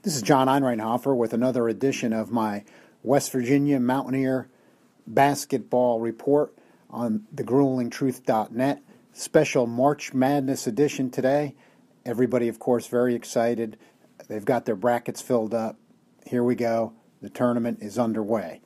This is John Einreinhofer with another edition of my West Virginia Mountaineer basketball report on thegruelingtruth.net. Special March Madness edition today. Everybody, of course, very excited. They've got their brackets filled up. Here we go. The tournament is underway.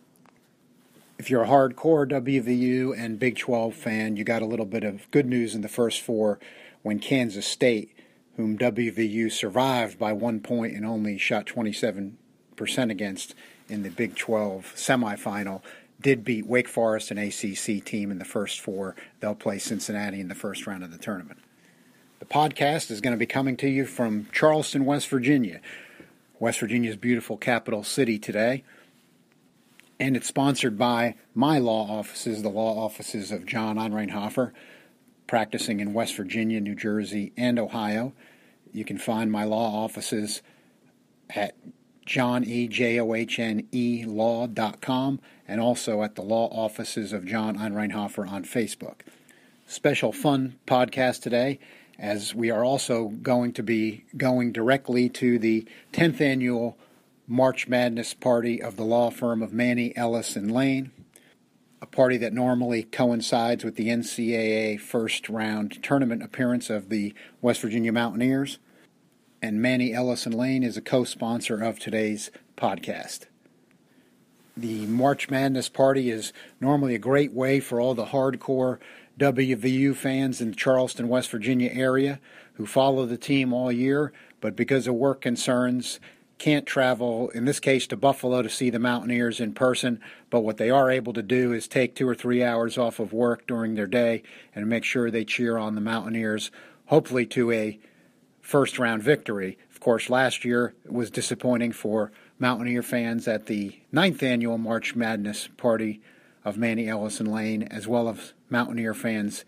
If you're a hardcore WVU and Big 12 fan, you got a little bit of good news in the first four when Kansas State, whom WVU survived by 1 point and only shot 27% against in the Big 12 semifinal, did beat Wake Forest, an ACC team, in the first four. They'll play Cincinnati in the first round of the tournament. The podcast is going to be coming to you from Charleston, West Virginia, West Virginia's beautiful capital city today. And it's sponsored by my law offices, the law offices of John Einreinhofer, practicing in West Virginia, New Jersey, and Ohio. You can find my law offices at johnnelaw.com and also at the law offices of John Einreinhofer on Facebook. Special fun podcast today, as we are also going to be going directly to the 10th annual March Madness party of the law firm of Manny, Ellis, and Lane, a party that normally coincides with the NCAA first round tournament appearance of the West Virginia Mountaineers. And Manny, Ellis, and Lane is a co-sponsor of today's podcast. The March Madness party is normally a great way for all the hardcore WVU fans in the Charleston, West Virginia area who follow the team all year, but because of work concerns can't travel, in this case, to Buffalo to see the Mountaineers in person, but what they are able to do is take 2 or 3 hours off of work during their day and make sure they cheer on the Mountaineers, hopefully to a first-round victory. Of course, last year it was disappointing for Mountaineer fans at the 9th annual March Madness party of Manny, Ellis, and Lane, as well as Mountaineer fans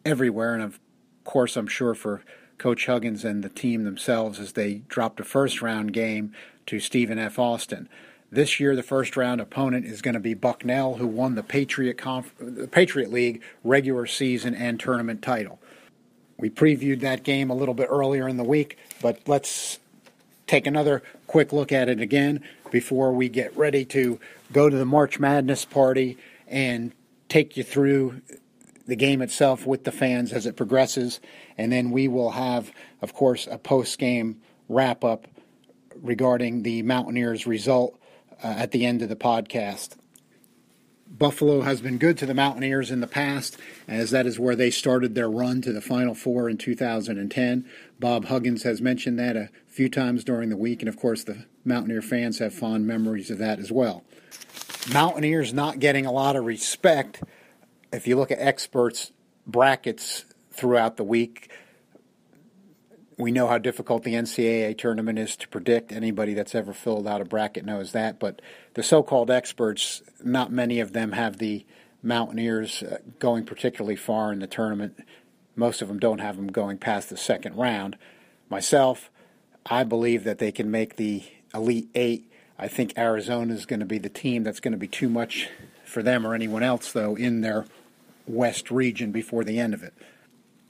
everywhere, and of course, I'm sure for Coach Huggins and the team themselves as they dropped a first-round game to Stephen F. Austin. This year, the first-round opponent is going to be Bucknell, who won the Patriot League regular season and tournament title. We previewed that game a little bit earlier in the week, but let's take another quick look at it again before we get ready to go to the March Madness party and take you through the game itself with the fans as it progresses, and then we will have, of course, a post-game wrap-up regarding the Mountaineers' result at the end of the podcast. Buffalo has been good to the Mountaineers in the past, as that is where they started their run to the Final Four in 2010. Bob Huggins has mentioned that a few times during the week, and of course the Mountaineer fans have fond memories of that as well. Mountaineers not getting a lot of respect. If you look at experts' brackets throughout the week, we know how difficult the NCAA tournament is to predict. Anybody that's ever filled out a bracket knows that. But the so-called experts, not many of them have the Mountaineers going particularly far in the tournament. Most of them don't have them going past the second round. Myself, I believe that they can make the Elite Eight. I think Arizona is going to be the team that's going to be too much for them or anyone else, though, in their West region before the end of it.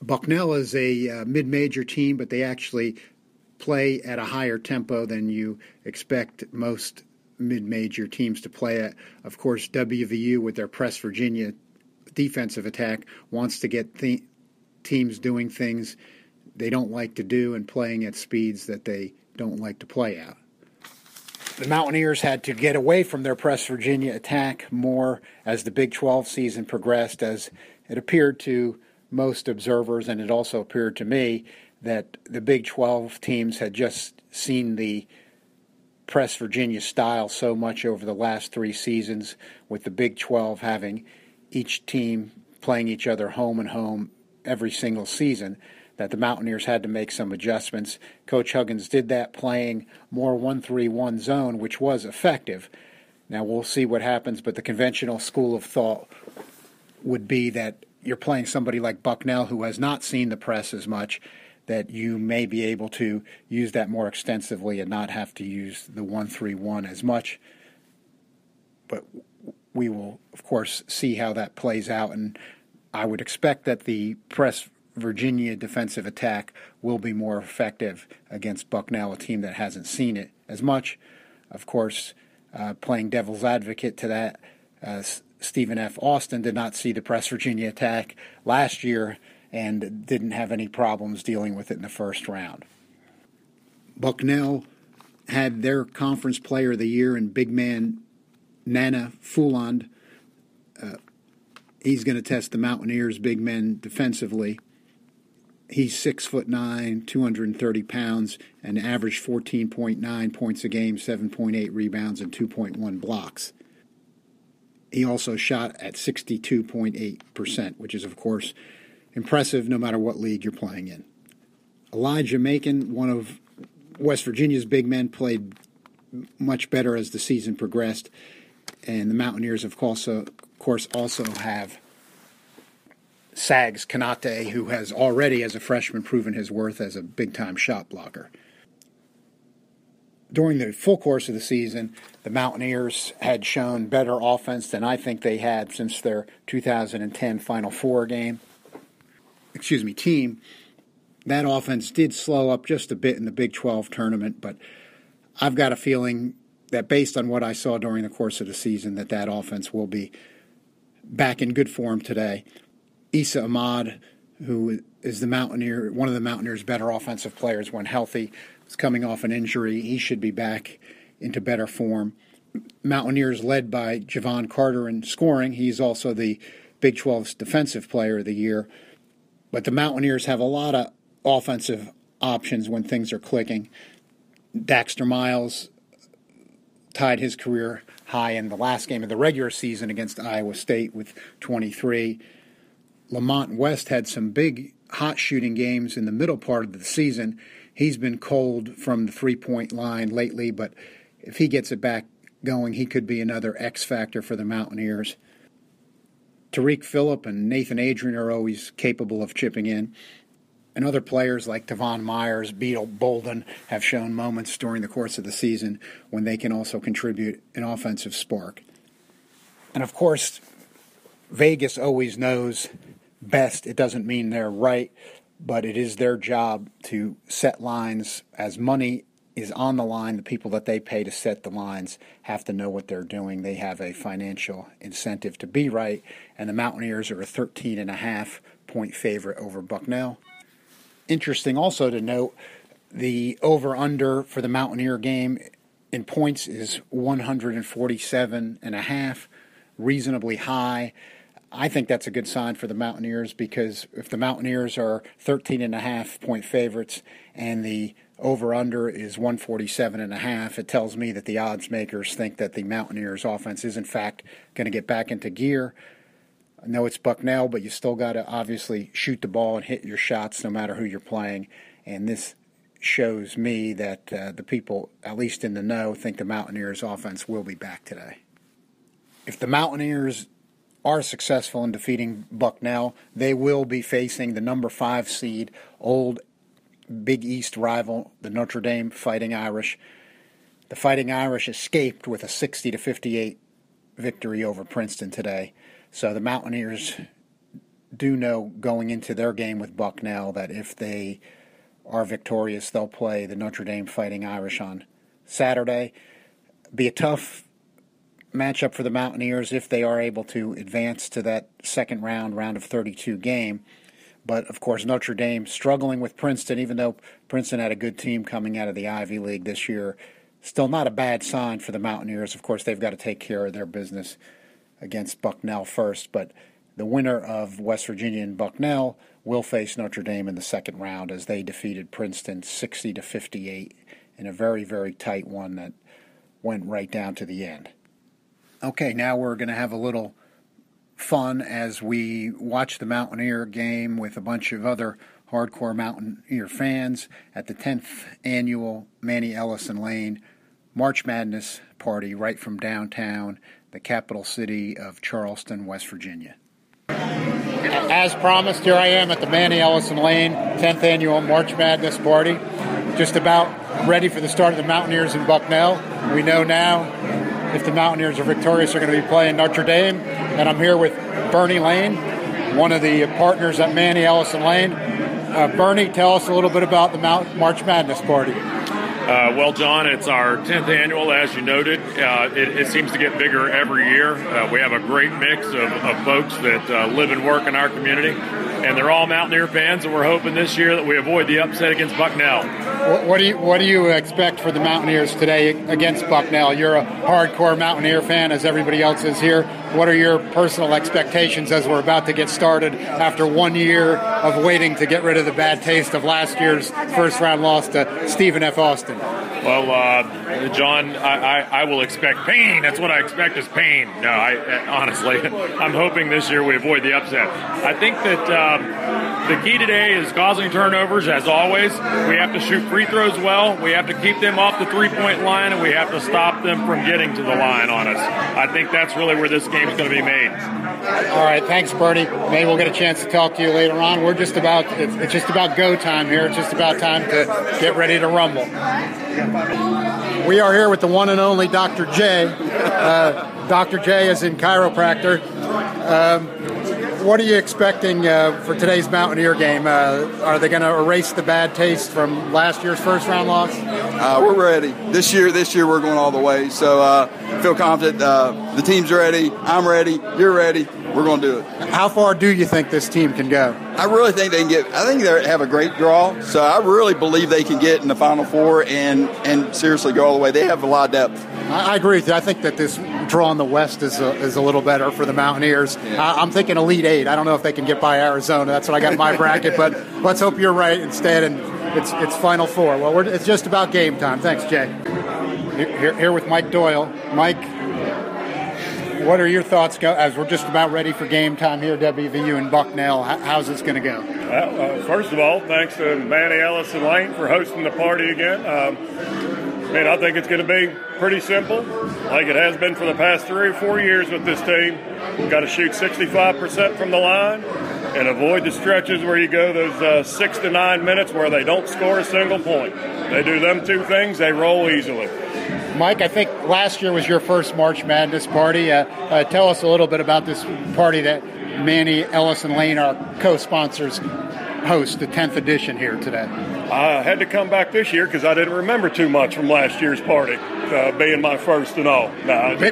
Bucknell is a mid-major team, but they actually play at a higher tempo than you expect most mid-major teams to play at. Of course, WVU, with their Press Virginia defensive attack, wants to get teams doing things they don't like to do and playing at speeds that they don't like to play at. The Mountaineers had to get away from their Press Virginia attack more as the Big 12 season progressed, as it appeared to most observers, and it also appeared to me, that the Big 12 teams had just seen the Press Virginia style so much over the last 3 seasons, with the Big 12 having each team playing each other home and home every single season, that the Mountaineers had to make some adjustments. Coach Huggins did that, playing more 1-3-1 zone, which was effective. Now we'll see what happens, but the conventional school of thought would be that you're playing somebody like Bucknell, who has not seen the press as much, that you may be able to use that more extensively and not have to use the 1-3-1 as much. But we will, of course, see how that plays out, and I would expect that the Press Virginia defensive attack will be more effective against Bucknell, a team that hasn't seen it as much. Of course, playing devil's advocate to that, Stephen F. Austin did not see the Press Virginia attack last year and didn't have any problems dealing with it in the first round. Bucknell had their conference player of the year in big man Nana Fuland. He's going to test the Mountaineers' big men defensively. He's 6'9", 230 pounds, and averaged 14.9 points a game, 7.8 rebounds, and 2.1 blocks. He also shot at 62.8%, which is, of course, impressive no matter what league you're playing in. Elijah Macon, one of West Virginia's big men, played much better as the season progressed, and the Mountaineers, of course, also have Sags Kanate, who has already, as a freshman, proven his worth as a big-time shot blocker. During the full course of the season, the Mountaineers had shown better offense than I think they had since their 2010 Final Four team. That offense did slow up just a bit in the Big 12 tournament, but I've got a feeling that based on what I saw during the course of the season, that offense will be back in good form today. Issa Ahmad, who is one of the Mountaineers' better offensive players when healthy, is coming off an injury. He should be back into better form. Mountaineers led by Javon Carter in scoring. He's also the Big 12's Defensive Player of the Year. But the Mountaineers have a lot of offensive options when things are clicking. Daxter Miles tied his career high in the last game of the regular season against Iowa State with 23. Lamont West had some big hot shooting games in the middle part of the season. He's been cold from the three-point line lately, but if he gets it back going, he could be another X factor for the Mountaineers. Tariq Phillip and Nathan Adrian are always capable of chipping in. And other players like Tavon Myers, Beetle Bolden have shown moments during the course of the season when they can also contribute an offensive spark. And of course, Vegas always knows best. It doesn't mean they're right, but it is their job to set lines. As money is on the line, the people that they pay to set the lines have to know what they're doing. They have a financial incentive to be right, and the Mountaineers are a 13.5-point favorite over Bucknell. Interesting also to note, the over-under for the Mountaineer game in points is 147.5, reasonably high. I think that's a good sign for the Mountaineers, because if the Mountaineers are 13.5-point favorites and the over-under is 147.5, it tells me that the odds makers think that the Mountaineers' offense is, in fact, going to get back into gear. I know it's Bucknell, but you still got to obviously shoot the ball and hit your shots no matter who you're playing. And this shows me that the people, at least in the know, think the Mountaineers' offense will be back today. If the Mountaineers are successful in defeating Bucknell, they will be facing the number 5 seed, old Big East rival, the Notre Dame Fighting Irish. The Fighting Irish escaped with a 60-58 victory over Princeton today. So the Mountaineers do know going into their game with Bucknell that if they are victorious, they'll play the Notre Dame Fighting Irish on Saturday. Be a tough matchup for the Mountaineers if they are able to advance to that second round of 32 game. But, of course, Notre Dame struggling with Princeton, even though Princeton had a good team coming out of the Ivy League this year. Still not a bad sign for the Mountaineers. Of course, they've got to take care of their business against Bucknell first. But the winner of West Virginia and Bucknell will face Notre Dame in the second round, as they defeated Princeton 60-58 in a very, very tight one that went right down to the end. Okay, now we're going to have a little fun as we watch the Mountaineer game with a bunch of other hardcore Mountaineer fans at the 10th annual Manny Ellison Lane March Madness party right from downtown, the capital city of Charleston, West Virginia. As promised, here I am at the Manny Ellison Lane 10th annual March Madness party, just about ready for the start of the Mountaineers in Bucknell. We know now if the Mountaineers are victorious, they're going to be playing Notre Dame. And I'm here with Bernie Lane. one of the partners at Manny Ellison Lane. Bernie, tell us a little bit about the March Madness party. Well, John, it's our 10th annual, as you noted. It seems to get bigger every year. We have a great mix of folks that live and work in our community, and they're all Mountaineer fans, and we're hoping this year that we avoid the upset against Bucknell. What do you expect for the Mountaineers today against Bucknell? You're a hardcore Mountaineer fan, as everybody else is here. What are your personal expectations as we're about to get started after 1 year of waiting to get rid of the bad taste of last year's first-round loss to Stephen F. Austin? Well, John, I will expect pain. That's what I expect is pain. No, honestly, I'm hoping this year we avoid the upset. I think that the key today is causing turnovers, as always. We have to shoot free throws well. We have to keep them off the three-point line, and we have to stop them from getting to the line on us. I think that's really where this game is going to be made. All right, thanks, Bertie. Maybe we'll get a chance to talk to you later on. It's just about go time here. It's just about time to get ready to rumble. We are here with the one and only Dr. J. Dr. J is in chiropractor. What are you expecting for today's Mountaineer game? Are they going to erase the bad taste from last year's first-round loss? We're ready. This year we're going all the way. So feel confident. The team's ready. I'm ready. You're ready. We're going to do it. How far do you think this team can go? I really think they can get. I think they have a great draw. So I really believe they can get in the Final Four and seriously go all the way. They have a lot of depth. I agree with you. I think that this draw in the West is a little better for the Mountaineers. Yeah. I'm thinking Elite Eight. I don't know if they can get by Arizona. That's what I got in my bracket. But let's hope you're right instead, and it's Final Four. Well, it's just about game time. Thanks, Jay. Here with Mike Doyle. Mike, what are your thoughts as we're just about ready for game time here at WVU in Bucknell? How's this going to go? Well, first of all, thanks to Manny Ellison Lane for hosting the party again. I think it's going to be pretty simple, like it has been for the past 3 or 4 years with this team. We've got to shoot 65% from the line and avoid the stretches where you go those 6 to 9 minutes where they don't score a single point. They do them two things, they roll easily. Mike, I think last year was your first March Madness party. Tell us a little bit about this party that Manny Ellison Lane, our co-sponsors, host, the 10th edition here today. I had to come back this year because I didn't remember too much from last year's party, being my first and all.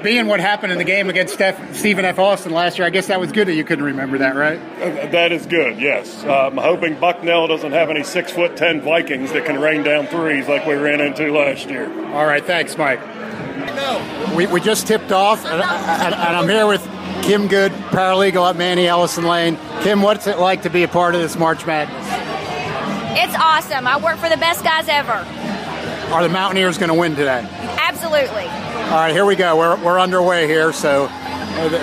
Being what happened in the game against Stephen F. Austin last year, I guess that was good that you couldn't remember that, right? That is good, yes. I'm hoping Bucknell doesn't have any 6'10" Vikings that can rain down threes like we ran into last year. All right, thanks, Mike. We just tipped off, and I'm here with Kim Good, paralegal at Manny Ellison Lane. Kim, what's it like to be a part of this March Madness? It's awesome. I work for the best guys ever. Are the Mountaineers going to win today? Absolutely. All right, here we go. We're underway here, so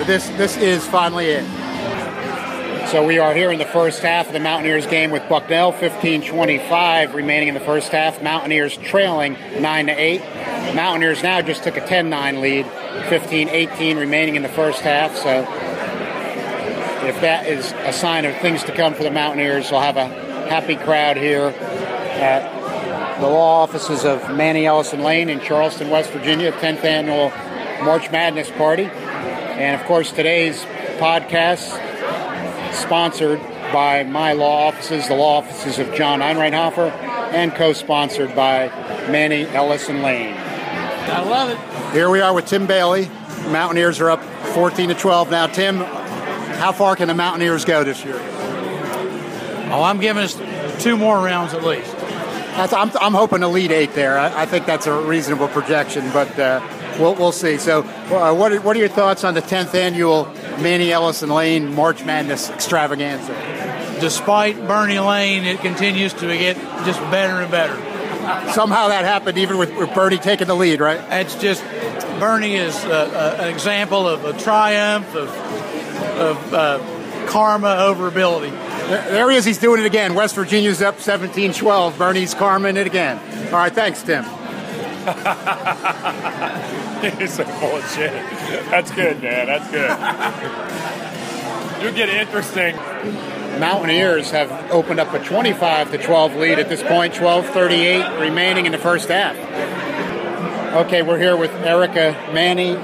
this is finally it. So we are here in the first half of the Mountaineers game with Bucknell, 15-25 remaining in the first half. Mountaineers trailing 9-8. Mountaineers now just took a 10-9 lead, 15-18 remaining in the first half. So if that is a sign of things to come for the Mountaineers, we'll have a happy crowd here at the law offices of Manny Ellison Lane in Charleston, West Virginia, 10th annual March Madness party. And of course, today's podcast sponsored by my law offices, the law offices of John Einreinhofer, and co-sponsored by Manny Ellison Lane. I love it. Here we are with Tim Bailey. Mountaineers are up 14-12 now. Tim, how far can the Mountaineers go this year? Oh, I'm giving us 2 more rounds at least. I'm hoping Elite Eight there. I think that's a reasonable projection, but we'll see. So what are your thoughts on the 10th annual Manny Ellison Lane March Madness extravaganza? Despite Bernie Lane, it continues to get just better and better. Somehow that happened even with Bernie taking the lead, right? It's just Bernie is an example of a triumph of karma over ability. There he is. He's doing it again. West Virginia's up 17-12. Bernie's karming it again. All right, thanks, Tim. He's so full of shit. That's good, man. That's good. You get interesting. Mountaineers have opened up a 25-12 lead at this point. 12:38 remaining in the first half. Okay, we're here with Erica Manny,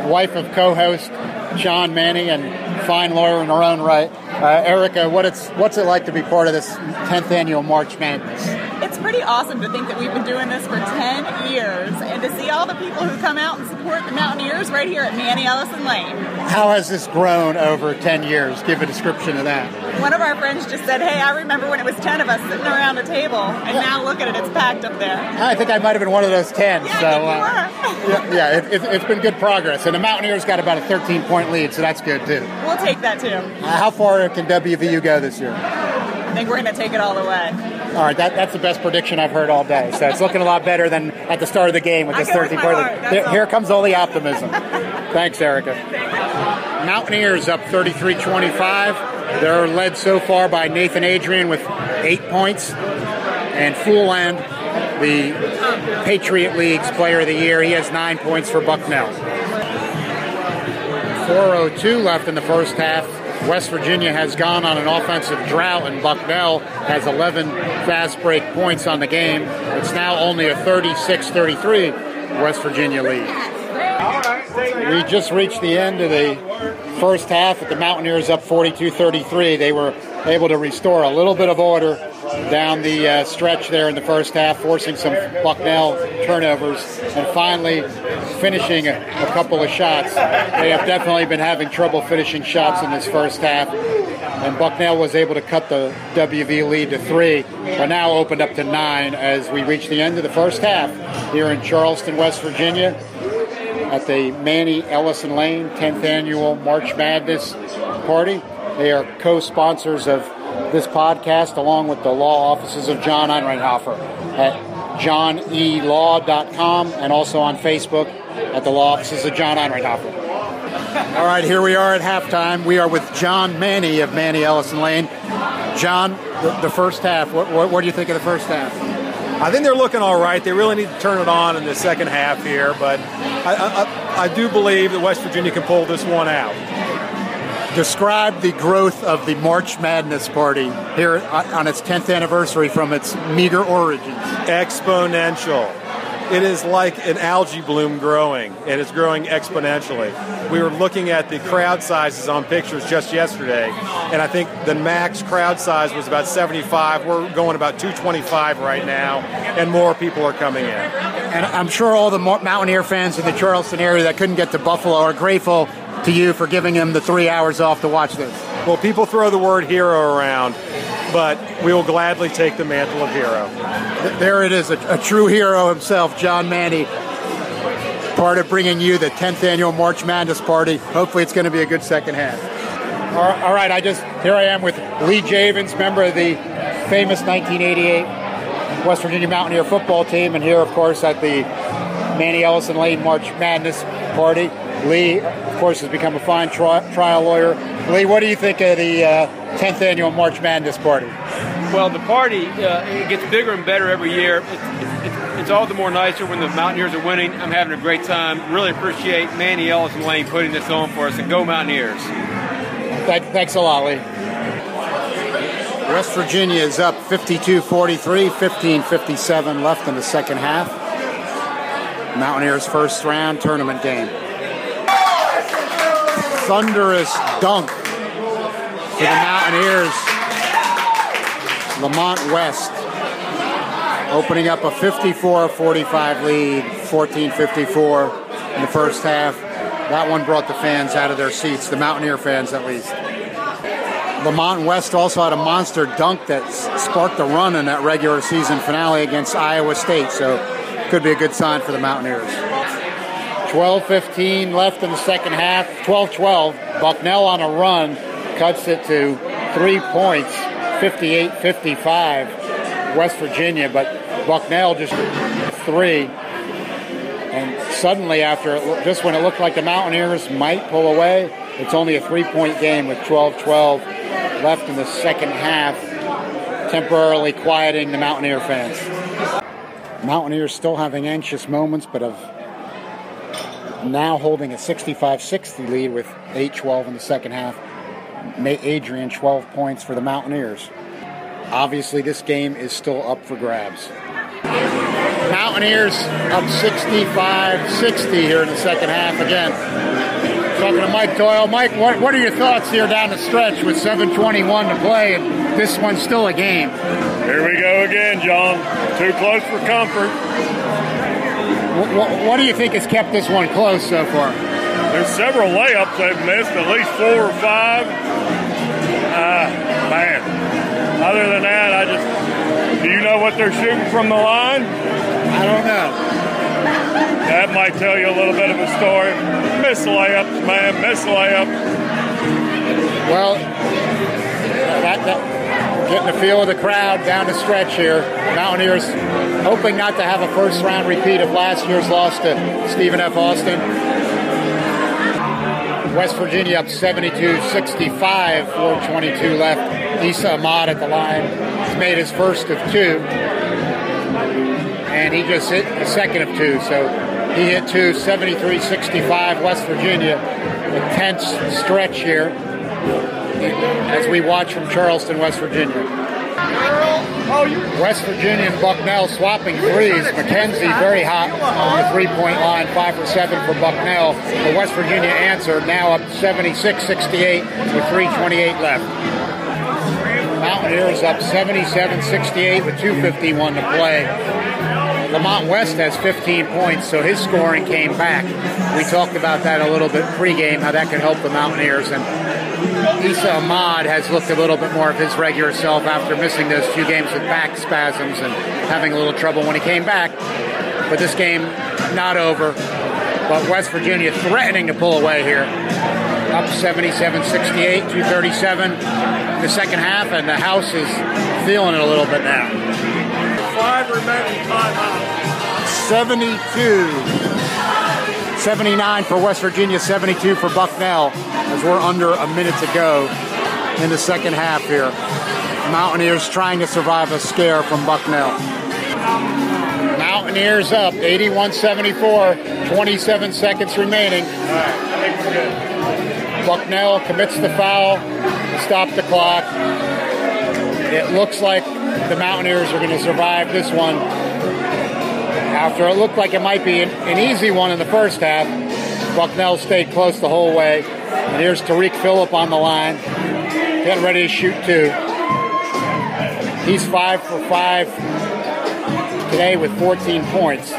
wife of co-host John Manny, and fine lawyer in her own right. Erica, what's it like to be part of this 10th annual March Madness? It's pretty awesome to think that we've been doing this for 10 years and to see all the people who come out and support the Mountaineers right here at Manny Ellison Lane. How has this grown over 10 years? Give a description of that. One of our friends just said, hey, I remember when it was 10 of us sitting around a table, and now look at it, it's packed up there. I think I might have been one of those 10. Yeah, so, it's been good progress. And the Mountaineers got about a 13-point lead, so that's good, too. We'll take that, too. How far can WVU go this year? I think we're going to take it all the way. All right, that's the best prediction I've heard all day. So it's looking a lot better than at the start of the game with this 13-point lead. Here comes all the optimism. Thanks, Erica. Mountaineers up 33-25. They're led so far by Nathan Adrian with 8 points. And Fooland, the Patriot League's Player of the Year, he has 9 points for Bucknell. 4:02 left in the first half. West Virginia has gone on an offensive drought, and Bucknell has 11 fast break points on the game. It's now only a 36-33 West Virginia lead. We just reached the end of the first half with the Mountaineers up 42-33. They were able to restore a little bit of order down the stretch there in the first half, forcing some Bucknell turnovers and finally finishing a couple of shots. They have definitely been having trouble finishing shots in this first half, and Bucknell was able to cut the WV lead to 3, but now opened up to 9 as we reach the end of the first half here in Charleston, West Virginia at the Manny Ellison Lane 10th Annual March Madness Party. They are co-sponsors of this podcast along with the law offices of John Einreinhofer at johnelaw.com and also on Facebook at the law offices of John Einreinhofer. All right, here we are at halftime. We are with John Manny of Manny Ellison Lane. John, the first half, what do you think of the first half? I think they're looking all right. They really need to turn it on in the second half here, but I do believe that West Virginia can pull this one out. Describe the growth of the March Madness Party here on its 10th anniversary from its meager origins. Exponential. It is like an algae bloom growing, and it's growing exponentially. We were looking at the crowd sizes on pictures just yesterday, and I think the max crowd size was about 75. We're going about 225 right now, and more people are coming in. And I'm sure all the Mountaineer fans in the Charleston area that couldn't get to Buffalo are grateful to you for giving them the 3 hours off to watch this. Well, people throw the word hero around, but we will gladly take the mantle of hero. There it is, a true hero himself, John Manny, part of bringing you the 10th Annual March Madness Party. Hopefully it's going to be a good second half. All right, here I am with Lee Javins, member of the famous 1988 West Virginia Mountaineer football team, and here, of course, at the Manny Ellison Lane March Madness Party. Lee, of course, has become a fine trial lawyer. Lee, what do you think of the 10th Annual March Madness Party? Well, the party it gets bigger and better every year. It's all the more nicer when the Mountaineers are winning. I'm having a great time. Really appreciate Manny Ellison Lane putting this on for us, and go Mountaineers. Thanks a lot, Lee. West Virginia is up 52-43, 15:57 left in the second half. Mountaineers' first round tournament game. Thunderous dunk for the Mountaineers. Lamont West opening up a 54-45 lead, 14:54 in the first half. That one brought the fans out of their seats, the Mountaineer fans at least. Lamont West also had a monster dunk that sparked a run in that regular season finale against Iowa State, so could be a good sign for the Mountaineers. 12:15 left in the second half, 12-12. Bucknell on a run, cuts it to 3 points, 58-55, West Virginia, but Bucknell just 3. And suddenly just when it looked like the Mountaineers might pull away, it's only a 3-point game with 12-12 left in the second half, temporarily quieting the Mountaineer fans. Mountaineers still having anxious moments, but of now holding a 65-60 lead with 8-12 in the second half. Adrian, 12 points for the Mountaineers. Obviously, this game is still up for grabs. Mountaineers up 65-60 here in the second half again. Talking to Mike Doyle. Mike, what are your thoughts here down the stretch with 7:21 to play, and this one's still a game? Here we go again, John. Too close for comfort. What do you think has kept this one close so far? There's several layups they've missed, at least 4 or 5. Man. Other than that, do you know what they're shooting from the line? I don't know. That might tell you a little bit of a story. Miss layups, man. Miss layups. Well, getting the feel of the crowd down the stretch here. Mountaineers hoping not to have a first-round repeat of last year's loss to Stephen F. Austin. West Virginia up 72-65, 4:22 left. Issa Ahmad at the line. He's made his first of 2. And he just hit the second of 2. So he hit 2, 73-65, West Virginia. A tense stretch here as we watch from Charleston, West Virginia. West Virginia and Bucknell swapping threes. McKenzie very hot on the three-point line, 5 for 7 for Bucknell. But West Virginia answered, now up 76-68 with 3:28 left. Mountaineers up 77-68 with 2:51 to play. Lamont West has 15 points, so his scoring came back. We talked about that a little bit pregame, how that can help the Mountaineers. And Issa Ahmad has looked a little bit more of his regular self after missing those 2 games with back spasms and having a little trouble when he came back. But this game, not over. But West Virginia threatening to pull away here. Up 77-68, 2:37 in the second half, and the house is feeling it a little bit now. 5 remaining timeouts. 79 for West Virginia, 72 for Bucknell, as we're under a minute to go in the second half here. Mountaineers trying to survive a scare from Bucknell. Mountaineers up 81-74, 27 seconds remaining. Bucknell commits the foul to stop the clock. It looks like the Mountaineers are going to survive this one. After it looked like it might be an easy one in the first half, Bucknell stayed close the whole way. And here's Tariq Phillip on the line, getting ready to shoot 2. He's 5 for 5 today with 14 points.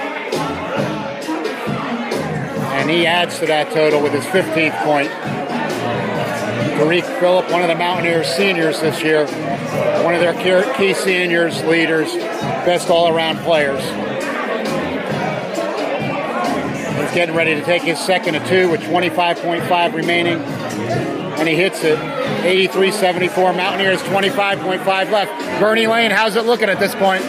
And he adds to that total with his 15th point. Tariq Phillip, one of the Mountaineers seniors this year, one of their key seniors, leaders, best all-around players. He's getting ready to take his second of 2 with 25.5 remaining, and he hits it. 83-74, Mountaineers 25.5 left. Bernie Lane, how's it looking at this point?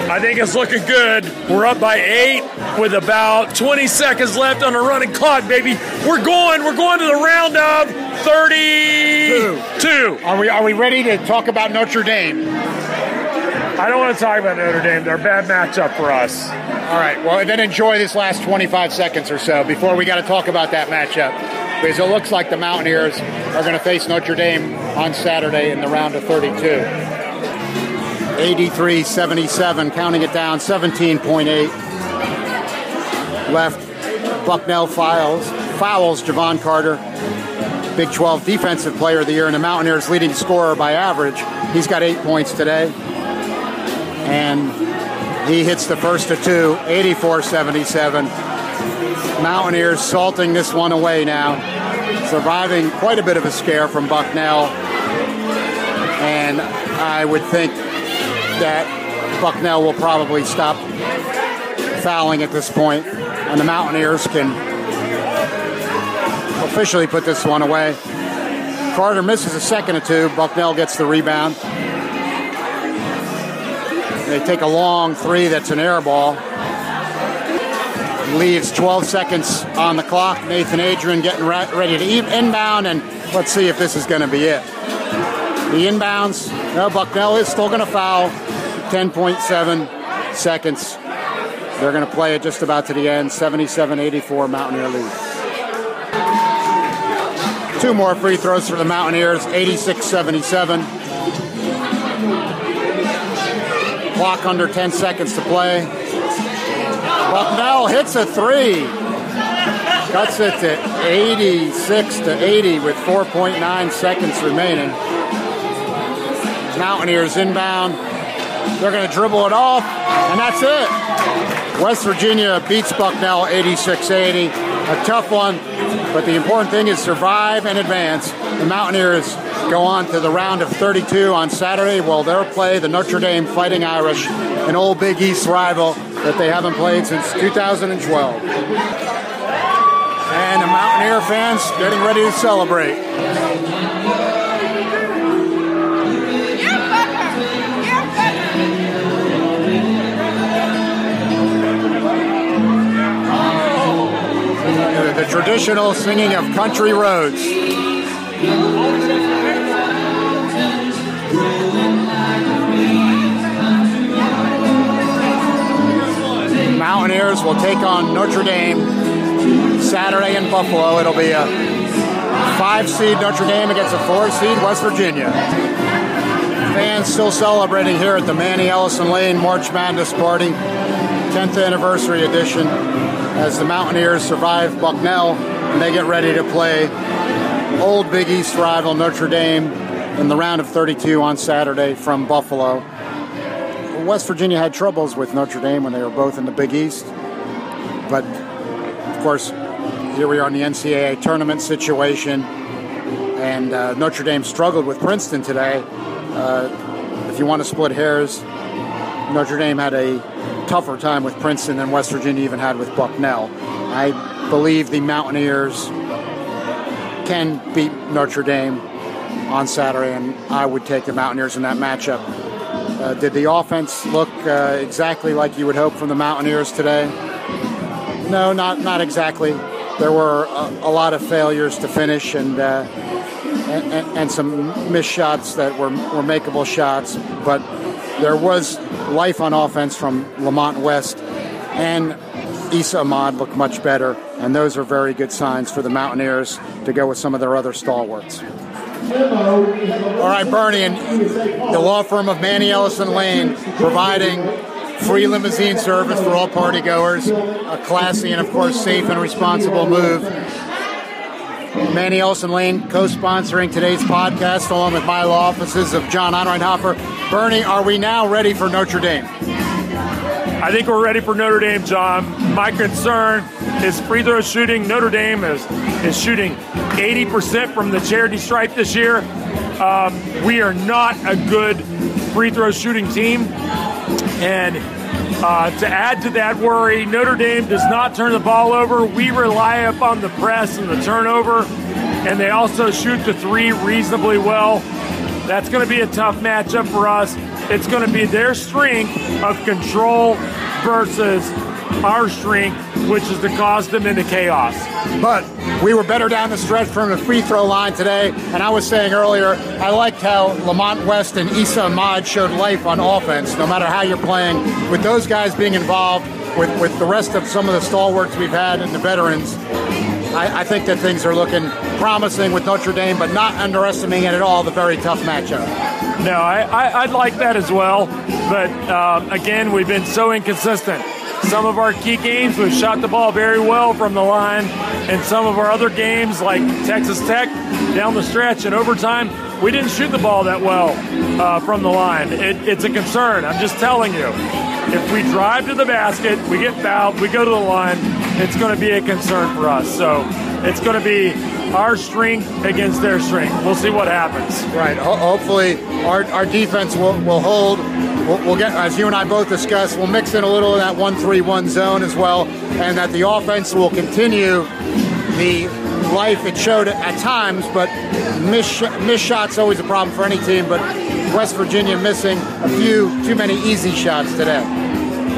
I think it's looking good. We're up by 8 with about 20 seconds left on the running clock, baby. We're going to the round of 32. Are we ready to talk about Notre Dame? I don't want to talk about Notre Dame. They're a bad matchup for us. All right, well, then enjoy this last 25 seconds or so before we got to talk about that matchup. Because it looks like the Mountaineers are going to face Notre Dame on Saturday in the round of 32. 83-77, counting it down, 17.8 left. Bucknell fouls Javon Carter, Big 12 Defensive Player of the Year, and the Mountaineers' leading scorer by average. He's got 8 points today. And he hits the first of 2, 84-77. Mountaineers salting this one away now, surviving quite a bit of a scare from Bucknell. And I would think that Bucknell will probably stop fouling at this point, and the Mountaineers can officially put this one away. Carter misses a second or 2. Bucknell gets the rebound. They take a long 3 that's an air ball. Leaves 12 seconds on the clock. Nathan Adrian getting ready to inbound, and let's see if this is going to be it. The inbounds, no, Bucknell is still going to foul. 10.7 seconds. They're going to play it just about to the end. 77-84 Mountaineer lead. 2 more free throws for the Mountaineers. 86-77. Clock under 10 seconds to play. Bucknell hits a 3. Cuts it to 86-80 with 4.9 seconds remaining. Mountaineers inbound. They're going to dribble it off, and that's it. West Virginia beats Bucknell 86-80. A tough one, but the important thing is survive and advance. The Mountaineers go on to the round of 32 on Saturday. Well, they'll play the Notre Dame Fighting Irish, an old Big East rival that they haven't played since 2012. And the Mountaineer fans getting ready to celebrate. The traditional singing of Country Roads. Mountaineers will take on Notre Dame Saturday in Buffalo. It'll be a 5-seed Notre Dame against a 4-seed West Virginia. Fans still celebrating here at the Manny Ellison Lane March Madness Party, 10th anniversary edition, as the Mountaineers survive Bucknell and they get ready to play old Big East rival Notre Dame in the round of 32 on Saturday from Buffalo. West Virginia had troubles with Notre Dame when they were both in the Big East, but of course here we are in the NCAA tournament situation, and Notre Dame struggled with Princeton today. If you want to split hairs, Notre Dame had a tougher time with Princeton than West Virginia even had with Bucknell. I believe the Mountaineers can beat Notre Dame on Saturday, and I would take the Mountaineers in that matchup. Did the offense look exactly like you would hope from the Mountaineers today? No, not exactly. There were a lot of failures to finish and some missed shots that were makeable shots, but there was life on offense from Lamont West, and Issa Ahmad looked much better, and those are very good signs for the Mountaineers to go with some of their other stalwarts. All right, Bernie, and the law firm of Manny Ellison Lane providing free limousine service for all party goers, a classy and, of course, safe and responsible move. Manny Ellison Lane co-sponsoring today's podcast along with my law offices of John Einreinhofer. Bernie, are we now ready for Notre Dame? I think we're ready for Notre Dame, John. My concern is free throw shooting. Notre Dame is shooting 80% from the charity stripe this year. We are not a good free throw shooting team. And to add to that worry, Notre Dame does not turn the ball over. We rely upon the press and the turnover, and they also shoot the three reasonably well. That's going to be a tough matchup for us. It's going to be their strength of control versus our strength, which is to cause them into chaos. But we were better down the stretch from the free throw line today, and I was saying earlier, I liked how Lamont West and Issa Ahmad showed life on offense, no matter how you're playing. With those guys being involved, with the rest of some of the stalwarts we've had and the veterans, I think that things are looking promising with Notre Dame, but not underestimating at all the very tough matchup. No, I'd like that as well, but again, we've been so inconsistent. Some of our key games, we've shot the ball very well from the line, and some of our other games, like Texas Tech, down the stretch and overtime, we didn't shoot the ball that well from the line. It's a concern. I'm just telling you. If we drive to the basket, we get fouled, we go to the line, it's going to be a concern for us. So it's going to be our strength against their strength. We'll see what happens. Right. Hopefully our defense will hold. We'll get, as you and I both discussed, we'll mix in a little of that 1-3-1 zone as well, and that the offense will continue the life it showed at times, but missed shots always a problem for any team, but West Virginia missing a few too many easy shots today.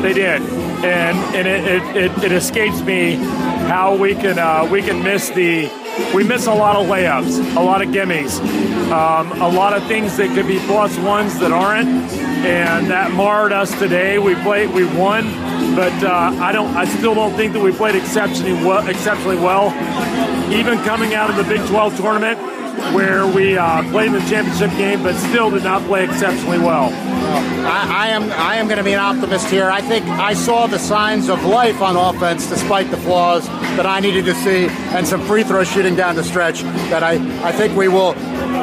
They did, and it escapes me how we can miss we miss a lot of layups, a lot of gimmies, a lot of things that could be plus ones that aren't, and that marred us today. We won, but I still don't think that we played exceptionally well. Even coming out of the Big 12 tournament, where we played in the championship game, but still did not play exceptionally well. I am going to be an optimist here. I think I saw the signs of life on offense despite the flaws that I needed to see, and some free throw shooting down the stretch that I think we will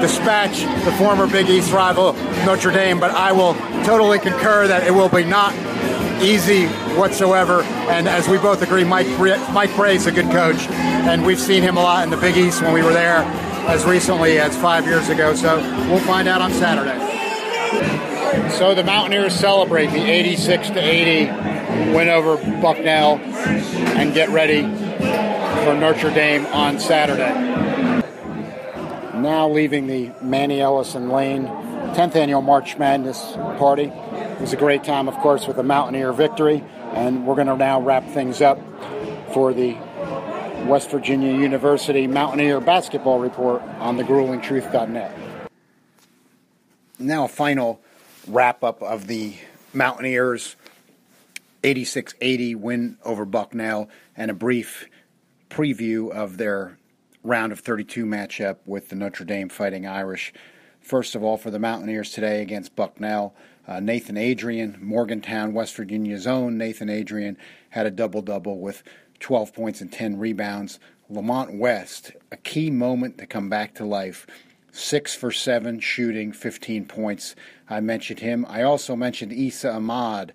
dispatch the former Big East rival Notre Dame, but I will totally concur that it will be not easy whatsoever. And as we both agree, Mike Brey is a good coach, and we've seen him a lot in the Big East when we were there as recently as 5 years ago. So we'll find out on Saturday. So the Mountaineers celebrate the 86-80 win over Bucknell and get ready for Notre Dame on Saturday. Now leaving the Manny Ellison Lane 10th annual March Madness party. It was a great time, of course, with the Mountaineer victory, and we're going to now wrap things up for the West Virginia University Mountaineer basketball report on thegruelingtruth.net. Now a final wrap-up of the Mountaineers' 86-80 win over Bucknell and a brief preview of their round of 32 matchup with the Notre Dame Fighting Irish. First of all, for the Mountaineers today against Bucknell, Nathan Adrian, Morgantown, West Virginia's own Nathan Adrian, had a double-double with 12 points and 10 rebounds. Lamont West, a key moment to come back to life, 6 for 7 shooting, 15 points. I mentioned him. I also mentioned Issa Ahmad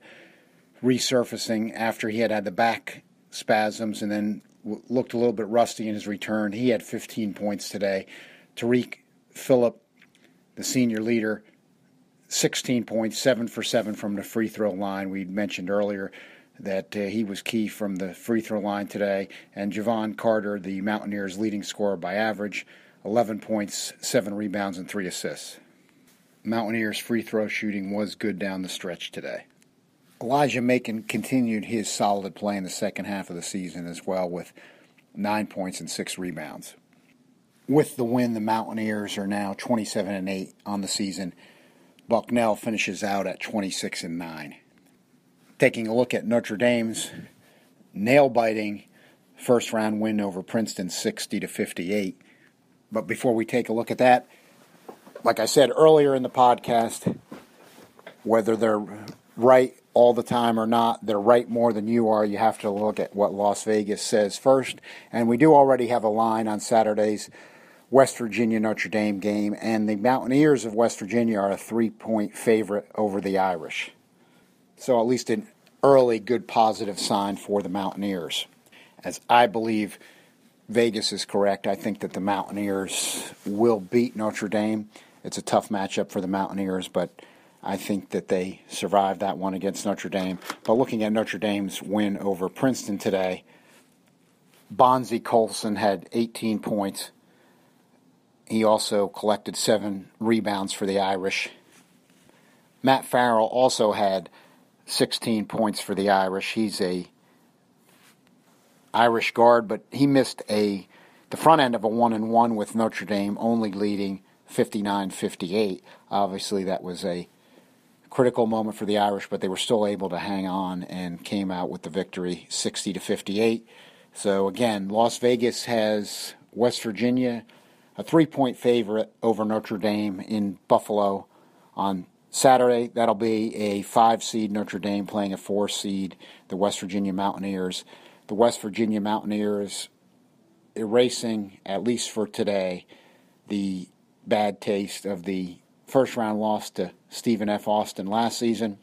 resurfacing after he had the back spasms and then looked a little bit rusty in his return. He had 15 points today. Tariq Phillip, the senior leader, 16 points, 7 for 7 from the free throw line. We mentioned earlier that he was key from the free throw line today. And Javon Carter, the Mountaineers' leading scorer by average, 11 points, 7 rebounds, and 3 assists. Mountaineers' free throw shooting was good down the stretch today. Elijah Macon continued his solid play in the second half of the season as well with 9 points and 6 rebounds. With the win, the Mountaineers are now 27-8 on the season. Bucknell finishes out at 26-9. Taking a look at Notre Dame's nail-biting first-round win over Princeton, 60-58. But before we take a look at that, like I said earlier in the podcast, whether they're right all the time or not, they're right more than you are. You have to look at what Las Vegas says first. And we do already have a line on Saturday's West Virginia-Notre Dame game, and the Mountaineers of West Virginia are a 3-point favorite over the Irish. So at least an early good positive sign for the Mountaineers. As I believe Vegas is correct, I think that the Mountaineers will beat Notre Dame. It's a tough matchup for the Mountaineers, but I think that they survived that one against Notre Dame. But looking at Notre Dame's win over Princeton today, Bonzie Colson had 18 points. He also collected 7 rebounds for the Irish. Matt Farrell also had 16 points for the Irish. He's a Irish guard, but he missed the front end of a 1-and-1 with Notre Dame only leading 59-58. Obviously, that was a critical moment for the Irish, but they were still able to hang on and came out with the victory 60-58. So again, Las Vegas has West Virginia a 3-point favorite over Notre Dame in Buffalo on Saturday. That'll be a 5-seed Notre Dame playing a 4-seed, the West Virginia Mountaineers. The West Virginia Mountaineers erasing, at least for today, the bad taste of the first-round loss to Stephen F. Austin last season,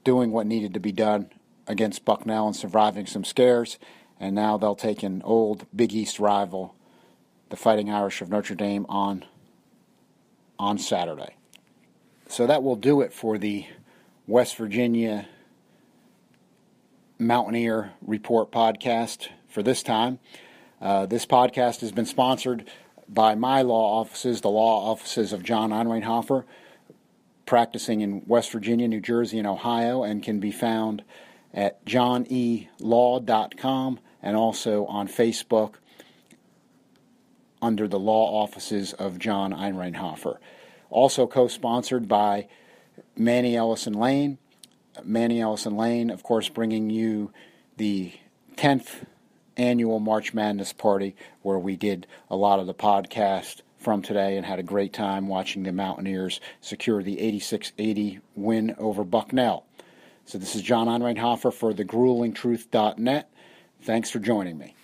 doing what needed to be done against Bucknell and surviving some scares, and now they'll take an old Big East rival, the Fighting Irish of Notre Dame, on Saturday. So that will do it for the West Virginia Mountaineer Report podcast for this time. This podcast has been sponsored by my law offices, the law offices of John Einreinhofer, practicing in West Virginia, New Jersey, and Ohio, and can be found at johnelaw.com and also on Facebook under the law offices of John Einreinhofer. Also co-sponsored by Manny Ellison Lane. Manny Ellison Lane, of course, bringing you the 10th annual March Madness party where we did a lot of the podcast from today and had a great time watching the Mountaineers secure the 86-80 win over Bucknell. So this is John Einreinhofer for thegruelingtruth.net. Thanks for joining me.